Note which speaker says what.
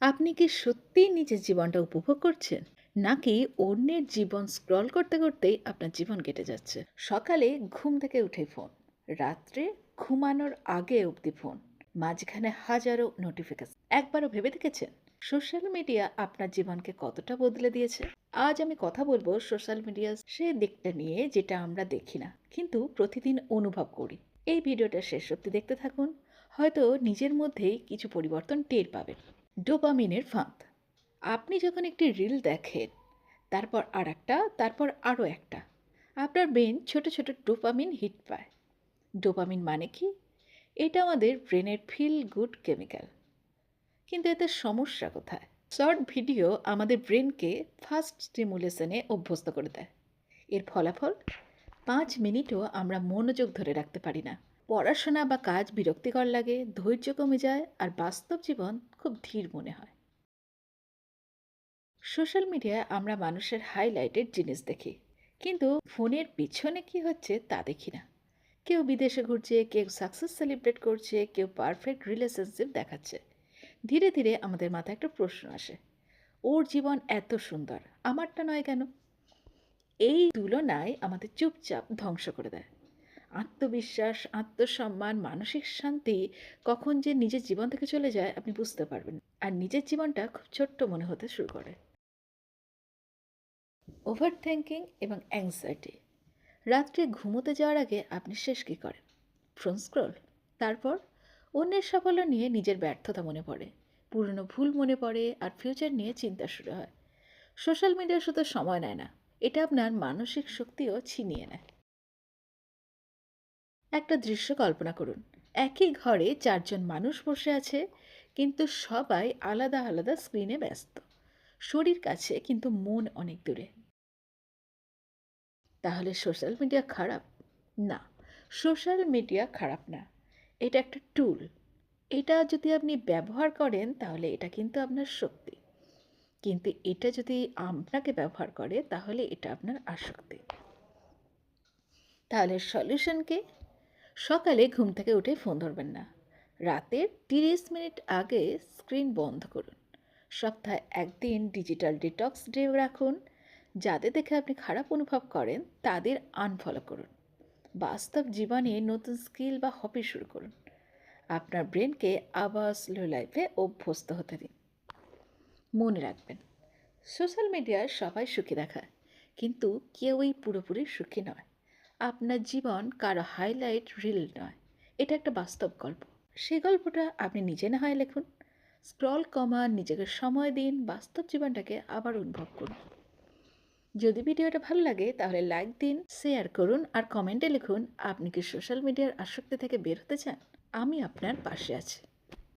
Speaker 1: আপনি কি সত্যিই নিজের জীবনটা উপভোগ করছেন? নাকি অন্যের জীবন স্ক্রল করতে করতেই আপনার জীবন কেটে যাচ্ছে? সকালে ঘুম থেকে উঠে ফোন, রাত্রে ঘুমানোর আগে অবধি ফোন, মাঝখানে হাজারো নোটিফিকেশন। একবারও ভেবে দেখেছেন সোশ্যাল মিডিয়া আপনার জীবনকে কতটা বদলে দিয়েছে? আজ আমি কথা বলবো সোশ্যাল মিডিয়ার সে দিকটা নিয়ে যেটা আমরা দেখি না কিন্তু প্রতিদিন অনুভব করি। এই ভিডিওটা শেষ অবধি দেখতে থাকুন, হয়তো নিজের মধ্যেই কিছু পরিবর্তন টের পাবেন। ডোপামিনের ফাঁদ। আপনি যখন একটি রিল দেখেন, তারপর আর একটা, তারপর আরও একটা, আপনার ব্রেন ছোট ছোট ডোপামিন হিট পায়। ডোপামিন মানে কি? এটা আমাদের ব্রেনের ফিল গুড কেমিক্যাল। কিন্তু এতে সমস্যা কোথায়? শর্ট ভিডিও আমাদের ব্রেনকে ফাস্ট স্টিমুলেশনে অভ্যস্ত করে দেয়। এর ফলাফল 5 মিনিটও আমরা মনোযোগ ধরে রাখতে পারি না। পড়াশোনা বা কাজ বিরক্তিকর লাগে, ধৈর্য কমে যায়, আর বাস্তব জীবন খুব ধীর মনে হয়। সোশ্যাল মিডিয়ায় আমরা মানুষের হাইলাইটেড জিনিস দেখি, কিন্তু ফোনের পিছনে কি হচ্ছে তা দেখি না। কেউ বিদেশে ঘুরছে, কেউ সাকসেস সেলিব্রেট করছে, কেউ পারফেক্ট রিলেশনশিপ দেখাচ্ছে। ধীরে ধীরে আমাদের মাথায় একটা প্রশ্ন আসে, ওর জীবন এত সুন্দর, আমারটা নয় কেন? এই তুলনায় আমাদের চুপচাপ ধ্বংস করে দেয় আত্মবিশ্বাস, আত্মসম্মান, মানসিক শান্তি। কখন যে নিজের জীবন থেকে চলে যায় আপনি বুঝতে পারবেন, আর নিজের জীবনটা খুব ছোট্ট মনে হতে শুরু করে। ওভার থিঙ্কিং এবং অ্যাংজাইটি। রাত্রে ঘুমোতে যাওয়ার আগে আপনি শেষ কী করেন? Phone scroll. তারপর অন্যের সাফল্য নিয়ে নিজের ব্যর্থতা মনে পড়ে, পুরনো ভুল মনে পড়ে, আর ফিউচার নিয়ে চিন্তা শুরু হয়। সোশ্যাল মিডিয়া শুধু সময় নেয় না, এটা আপনার মানসিক শক্তিও ছিনিয়ে নেয়। একটা দৃশ্য কল্পনা করুন, একই ঘরে 4জন মানুষ বসে আছে, কিন্তু সবাই আলাদা আলাদা স্ক্রিনে ব্যস্ত। শরীর কাছে কিন্তু মন অনেক দূরে। তাহলে সোশ্যাল মিডিয়া খারাপ? না, সোশ্যাল মিডিয়া খারাপ না। এটা একটা টুল। এটা যদি আপনি ব্যবহার করেন তাহলে এটা কিন্তু আপনার শক্তি। কিন্তু এটা যদি আপনাকে ব্যবহার করে তাহলে এটা আপনার আসক্তি। তাহলে সলিউশন কি? সকালে ঘুম থেকে উঠে ফোন ধরবেন না। রাতের 30 মিনিট আগে স্ক্রিন বন্ধ করুন। সপ্তাহে একদিন ডিজিটাল ডিটক্স ডে রাখুন। যাদের দেখে আপনি খারাপ অনুভব করেন তাদের আনফলো করুন। বাস্তব জীবনে নতুন স্কিল বা হবি শুরু করুন। আপনার ব্রেনকে আবার স্লো লাইফে অভ্যস্ত হতে দিন। মনে রাখবেন, সোশ্যাল মিডিয়ায় সবাই সুখী দেখায়, কিন্তু কেউই পুরোপুরি সুখী নয়। আপনার জীবন কারো হাইলাইট রিল নয়, এটা একটা বাস্তব গল্প। সেই গল্পটা আপনি নিজে না হয় লিখুন। স্ক্রল কমান, নিজেকে সময় দিন, বাস্তব জীবনটাকে আবার অনুভব করুন। যদি ভিডিওটা ভালো লাগে তাহলে লাইক দিন, শেয়ার করুন, আর কমেন্টে লিখুন আপনি কি সোশ্যাল মিডিয়ার আসক্তি থেকে বের হতে চান। আমি আপনার পাশে আছি।